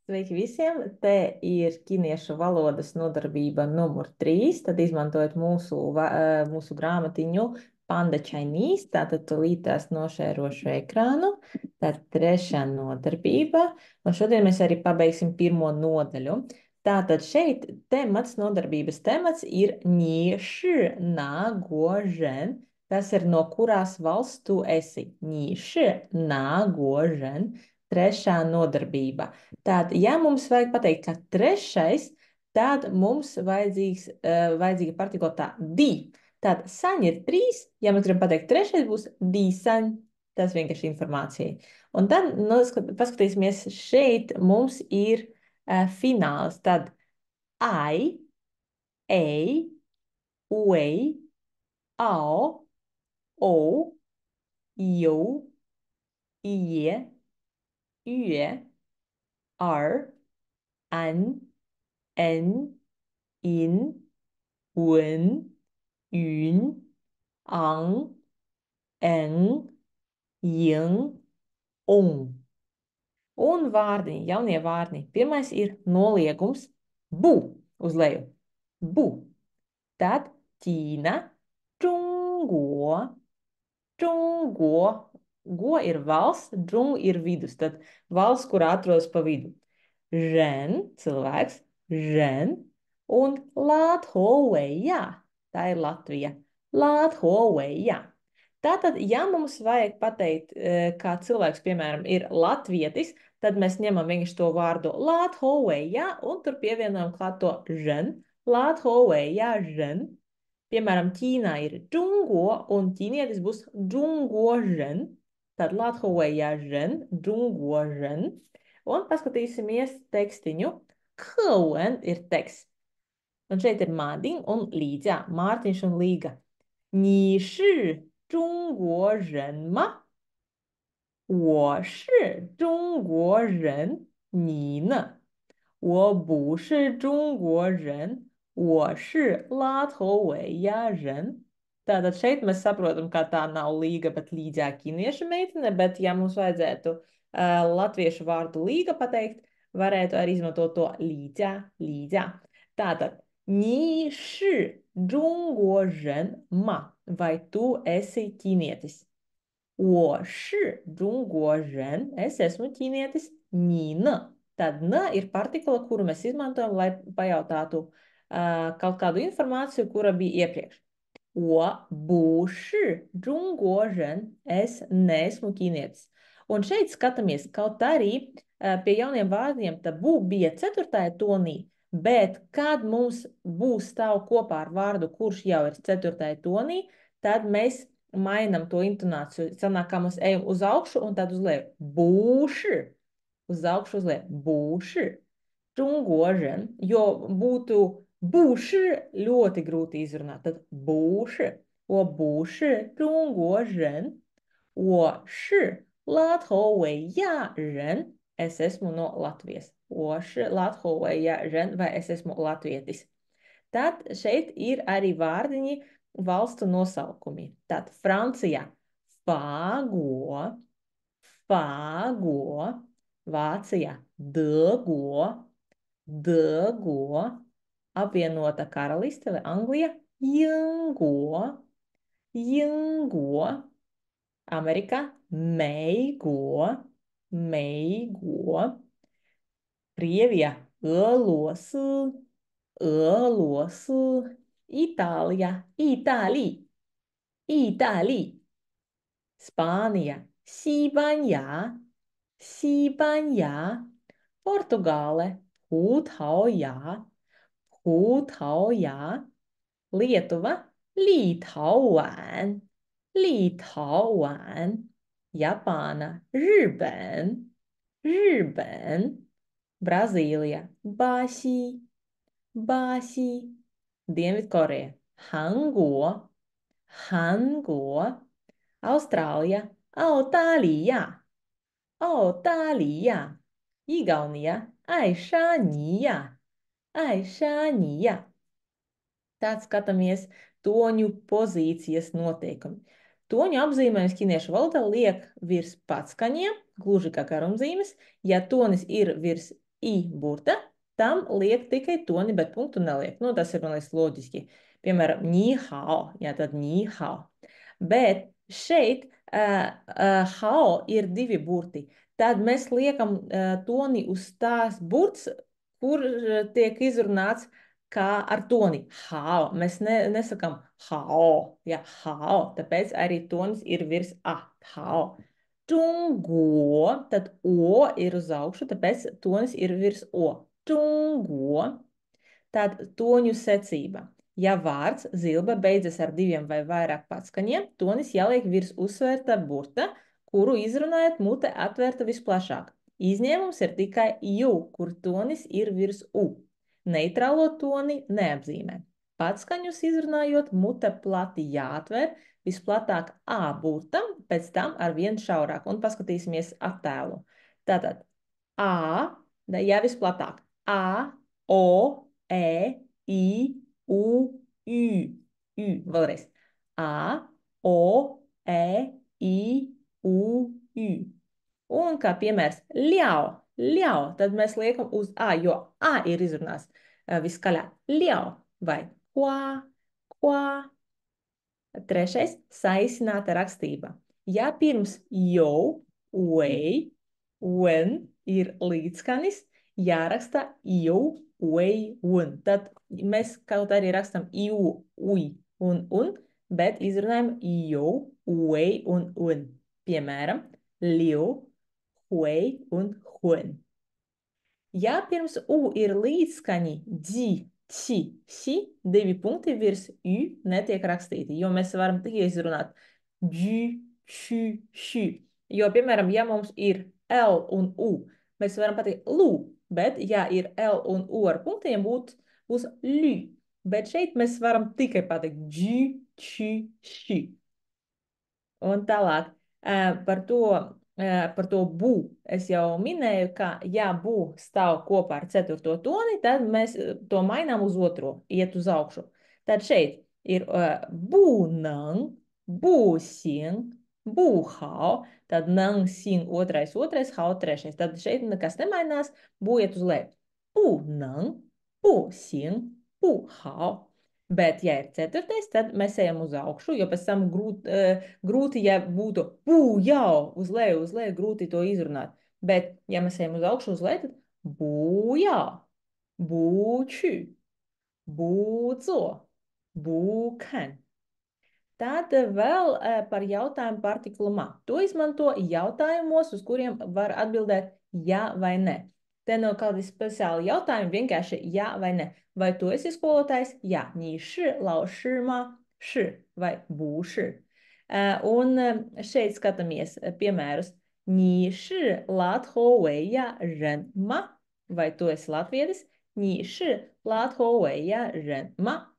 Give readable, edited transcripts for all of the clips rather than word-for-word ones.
Sveiki visiem! Te ir ķiniešu valodas nodarbība numur 3. Tad izmantojot mūsu grāmatiņu Panda Chinese. Tātad tūlītās nošērošu ekrānu. Tad trešā nodarbība. Un šodien mēs arī pabeigsim pirmo nodaļu. Tātad šeit nodarbības temats ir Ni shi na guo zhen. Tas ir no kurās valsts tu esi. Ni shi na guo zhen. Trešā nodarbība. Tātad, ja mums vajag pateikt, ka trešais, tad mums vajadzīga partikula tā di. Tātad saņ ir 3, ja mēs gribam pateikt trešais, būs di saņ. Tas vienkārši informācija. Un tad, paskatīsimies, šeit mums ir fināls. Tad ai, ei, uei, ao, ou, iu, ie, yue, ar, an, en, in, wen, yun, ang, eng, jing, un. Un vārdiņi, jaunie vārdiņi. Pirmais ir noliegums bu uz leju. Bu. Tad Ķīna, Čunguo, Čunguo. Go ir valsts, džung ir vidus. Tad valsts, kur atrodas pa vidu. Žen, cilvēks, žen, un Latvija. Tā ir Latvija. Latvija. Tātad, ja mums vajag pateikt, kā cilvēks, piemēram, ir latvietis, tad mēs ņemam vienkārši to vārdu Latvija un tur pievienojam klāt to žen. Latvija, žen. Piemēram, Ķīnā ir džungo un ķīnietis būs džungo žen. Tad Latvija, žen, džungo žen. Un paskatīsimies tekstiņu. Kēwen ir teksts. Un šeit ir Mādiņa un Līdzā. Mārtiņš un Līga. Nī shi Zhongguo ren ma? 我是中国人，你呢？我不是中国人，我是拉脱维亚人。Tātad šeit mēs saprotam, ka tā nav līga, bet līdzā ķiniešu meitene, bet ja mums vajadzētu latviešu vārdu līga pateikt, varētu arī izmantot to līdzā, līdzā. Tātad, Nī shi Zhongguo ren ma? Vai tu esi ķinietis? 我是中国人, es esmu ķīnietis, nī ne. Tad ne ir partikula, kuru mēs izmantojam, lai pajautātu kaut kādu informāciju, kura bija iepriekš. 我不是中国人, es neesmu ķīnietis. Un šeit skatāmies, kaut arī pie jauniem vārdiem tā bū bija 4. tonī, bet kad mums būs stāv kopā ar vārdu, kurš jau ir 4. tonī, tad mēs mainam to intonāciju. Sanāk, kā mums ejam uz augšu un tad uz leju. Būši. Uz augšu, uz leju. Būši. Čungožen. Jo būtu būši ļoti grūti izrunāt. Tad būši. O būši čungožen. O ši Latvija ren. Es esmu no Latvijas. O ši Latvija ren. Vai es esmu latvietis. Tad šeit ir arī vārdiņi valstu nosaukumi. Tad Francijā Fāgo, Fāgo, Vācijā Dēgo, Dēgo, apvienota karaliste vai Anglija Jingo, Jingo, Amerikā Meigo, Meigo, Krievijā Ēlosi, Ēlosi, Itālijā, Itālī, Itālī, Spānija, Sībaņā, Sībaņā, Portugāle, Hūtaujā, Hūtaujā, Lietuva, Lītauan, Lītauan, Japāna, Rīben, Rīben, Brazīlija, Bāsī, Bāsī, Dienvidkoreja, Hango, Hango, Austrālija, Autālijā, Autālijā, Igaunija, Aišānijā, Aišānijā. Tad skatāmies toņu pozīcijas noteikumi. Toņu apzīmējums ķiniešu valodā liek virs patskaņiem, gluži kā garumzīmes. Ja tonis ir virs I burta, tam liek tikai toni, bet punktu neliek. Nu, tas ir, man liekas, loģiski. Piemēram, ni hao, jā, tad ni hao. Bet šeit hao ir divi burti. Tad mēs liekam toni uz tās burts, kur tiek izrunāts kā ar toni. Hao. Mēs nesakam hao, jā, hao. Tāpēc arī tonis ir virs a. Hao. Zhongguo, tad o ir uz augšu, tāpēc tonis ir virs o. Zhongguo. Tad toņu secība. Ja vārds zilbe beidzas ar diviem vai vairāk patskaņiem, tonis jāliek virs uzsvērta burta, kuru izrunājot mute atvērta visplašāk. Izņēmums ir tikai ju, kur tonis ir virs u. Neitrālo toni neapzīmē. Patskaņus izrunājot mute plati jāatver, visplatāk A burtam, pēc tam ar vien šaurāk. Un paskatīsimies attēlu. Tātad A, ja visplatāk. A, O, E, I, U, Ü. Ü. Vēlreiz. A, O, E, I, U, Ü. Un kā piemērs ļau, ļau, tad mēs liekam uz A, jo A ir izrunās viskaļāk. Ļau vai kua. Trešais - saīsināta rakstība. Ja pirms jau, wei, wen ir līdzskanis, jāraksta jau, wei, un. Tad mēs kaut arī rakstam iu, ui un, bet izrunājam jau, wei un. Piemēram, liu, huei un hun. Ja pirms u ir līdzskaņi dzi, či, ši, divi punkti virs ü netiek rakstīti, jo mēs varam tikai izrunāt džu, šu, šu. Jo, piemēram, ja mums ir L un U, mēs varam pateikt lu, bet ja ir L un U ar punktiem, būs lü. Bet šeit mēs varam tikai pateikt džu, šu, šu. Un tālāk par to bū. Es jau minēju, ka ja bū stāv kopā ar ceturto toni, tad mēs to mainām uz otro, iet uz augšu. Tad šeit ir bū nang, bū xing, bū hao, tad nang, xing otrais, hao trešais. Tad šeit nekas nemainās, bū iet uz leju. Bū nang, bū xing, bū hao. Bet, ja ir ceturtais, tad mēs ejam uz augšu, jo pēc tam grūti, ja būtu bū jau uz leju, grūti to izrunāt. Bet, ja mēs ejam uz augšu, uz leju, tad bū jau, bū ču, bū zo, bū kan. Tad vēl par jautājumu partikulu ma. To izmanto jautājumos, uz kuriem var atbildēt jā vai nē. Te nav kādi speciāli jautājumi, vienkārši jā vai nē. Vai tu esi skolotājs? Jā. Nī shi lao shi ma? Shi vai būši. Un šeit skatāmies piemērus. Nī shi latho weja ren ma? Vai tu esi latvietis? Nī shi latho weja ren ma?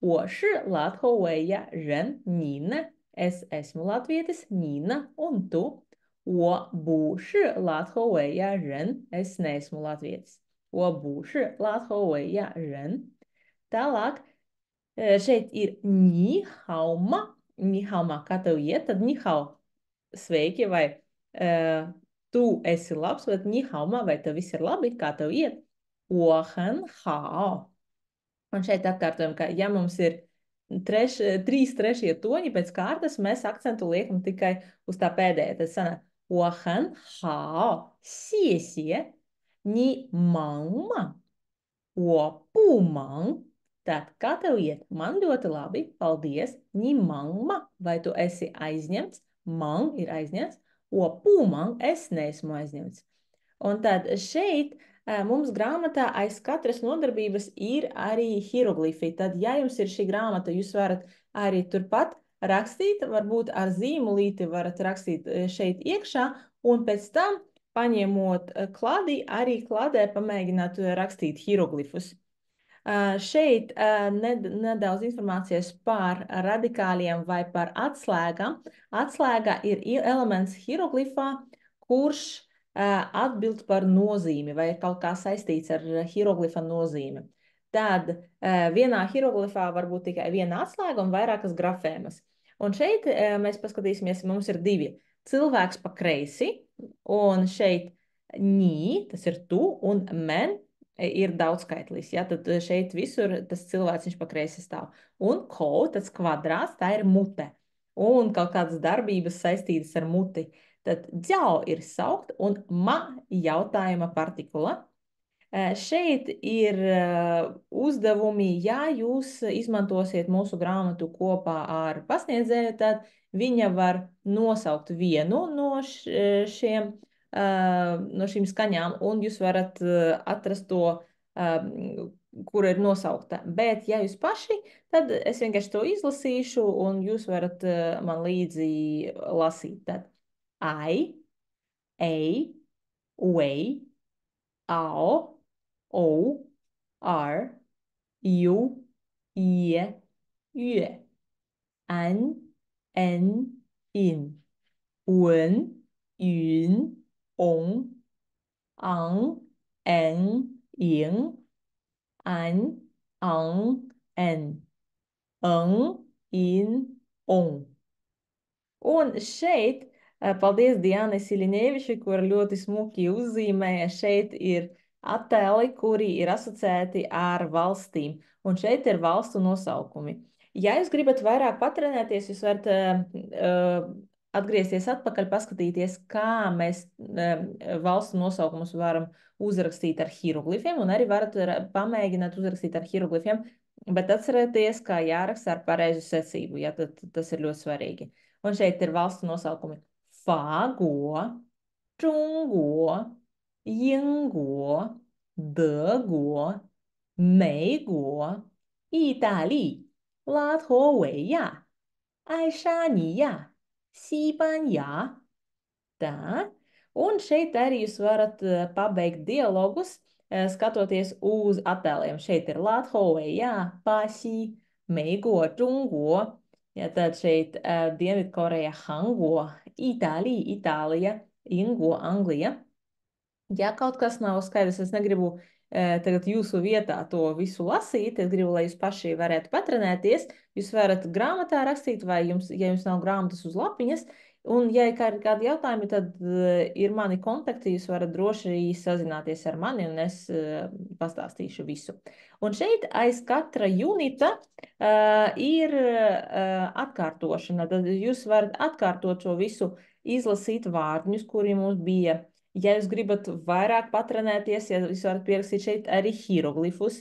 我是拉脱维亚人，你呢？Es esmu latvietis, Nīna, un tu? 我不是拉脱维亚人, es neesmu latvietis. 我不是拉脱维亚人. Tālāk, šeit ir nīhauma, kā tev iet, tad nīhau sveiki, vai tu esi labs, bet nīhauma, vai tev viss ir labi, kā tev iet? 我很好. Un šeit atkārtojam, ka ja mums ir trīs trešie toņi pēc kārtas, mēs akcentu liekam tikai uz tā pēdējā. Tad sanāk, 我很好，谢谢。你忙吗？我不忙。Tad, kā tev iet? Man ļoti labi, paldies. Ni mamma, vai tu esi aizņemts? Man ir aizņemts. 我不忙, es neesmu aizņemts. Un tad šeit mums grāmatā aiz katras nodarbības ir arī hieroglifi. Tad, ja jums ir šī grāmata, jūs varat arī turpat rakstīt, varbūt ar zīmolīti varat rakstīt šeit iekšā, un pēc tam, paņemot kladi, arī kladē pamēģināt rakstīt hieroglifus. Šeit nedaudz informācijas par radikāļiem vai par atslēgām. Atslēga ir elements hieroglifā, kurš atbild par nozīmi vai ir kaut kā saistīts ar hieroglifa nozīmi. Tad vienā hieroglifā var būt tikai viena atslēga un vairākas grafēmas. Un šeit mēs paskatīsimies, mums ir divi. Cilvēks pa kreisi, un šeit Nī, tas ir tu, un men ir daudzskaitlis. Ja? Tad šeit visur tas cilvēks viņš pa kreisi stāv. Un ko, tas kvadrāts, tā ir mute. Un kaut kādas darbības saistītas ar muti. Tad dzjau ir saukt, un ma jautājuma partikula. Šeit ir uzdevumi, ja jūs izmantosiet mūsu grāmatu kopā ar pasniedzēju, tad viņa var nosaukt vienu šiem, no šīm skaņām, un jūs varat atrast to, kura ir nosaukta. Bet, ja jūs paši, tad es vienkārši to izlasīšu, un jūs varat man līdzi lasīt. Tad ai, ei, uei, ao, ou, ar, iu, ie, yue, an, en, in, wen, yun, ong, ang, en, ing, an, ang, en, ng, in, ong. Un šeit, paldies Dianai Siļiņevišai, kur ļoti smuki uzzīmēja, šeit ir attēli, kuri ir asociēti ar valstīm. Un šeit ir valstu nosaukumi. Ja jūs gribat vairāk patrenēties, jūs varat atgriezties atpakaļ, paskatīties, kā mēs valstu nosaukumus varam uzrakstīt ar hieroglifiem, un arī varat pamēģināt uzrakstīt ar hieroglifiem, bet atcerieties, kā jāraksta ar pareizu secību, ja tas ir ļoti svarīgi. Un šeit ir valstu nosaukumi Fāgo, Čungo, Ingo, Dēgo, Meigo, Itālī, Latvijā, Aišānijā, Sīpaņā. Tā. Un šeit arī jūs varat pabeigt dialogus, skatoties uz attēliem. Šeit ir Latvijā, Pasī, Meigo, Čungo. Ja, tad šeit Dienvidkoreja, Hango, Itālija, Itālija, Ingo, Anglija. Ja kaut kas nav skaidrs, es negribu tagad jūsu vietā to visu lasīt, es gribu, lai jūs paši varētu patrenēties. Jūs varat grāmatā rakstīt, vai ja jums nav grāmatas uz lapiņas, un ja ir kādi jautājumi, tad ir mani kontakti, jūs varat droši sazināties ar mani, un es pastāstīšu visu. Un šeit aiz katra unita ir atkārtošana, tad jūs varat atkārtot šo visu, izlasīt vārdiņus, kuri mums bija. Ja jūs gribat vairāk patrenēties, ja jūs varat pierakstīt šeit arī hieroglifus,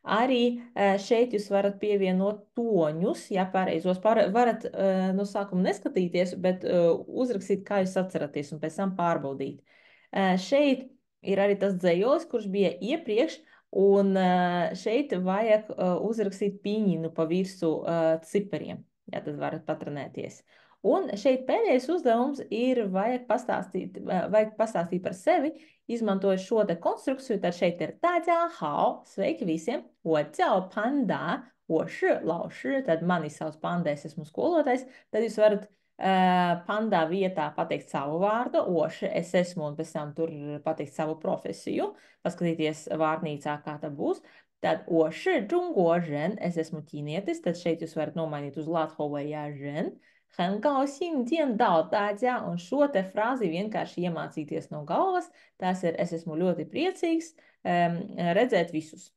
arī šeit jūs varat pievienot toņus, ja pareizos, varat no sākuma neskatīties, bet uzrakstīt, kā jūs atceraties, un pēc tam pārbaudīt. Šeit ir arī tas dzējolis, kurš bija iepriekš, un šeit vajag uzrakstīt piņinu pa virsu cipariem, ja tad varat patrenēties. Un šeit pēdējais uzdevums ir vajag pastāstīt par sevi, izmantojot šo te konstrukciju. Tad šeit ir daļā hao, sveiki visiem, wo jiao panda, wo shi lao shi, tad mani sauc Panda, es esmu skolotājs. Tad jūs varat pandā vietā pateikt savu vārdu, oši es esmu, un pēc tam tur pateikt savu profesiju, paskatīties vārnīcā, kā tā būs. Tad, 我是中国人, es esmu ķīnietis, tad šeit jūs varat nomainīt uz Latvijā人. 很高兴见到大家, un šo te frāzi vienkārši iemācīties no galvas. Tas ir, es esmu ļoti priecīgs redzēt visus.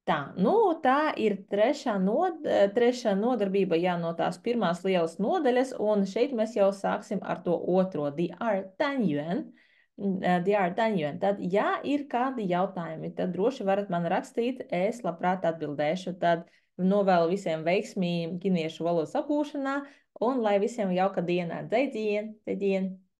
Tā, nu tā ir trešā nodarbība, jā, no tās pirmās lielas nodaļas, un šeit mēs jau sāksim ar to otro, die Daņuan. Tad, ja ir kādi jautājumi, tad droši varat man rakstīt, es labprāt atbildēšu. Tad novēlu visiem veiksmi ķiniešu valodas apgūšanā, un lai visiem jauka diena. Zaidzien, zaidzien!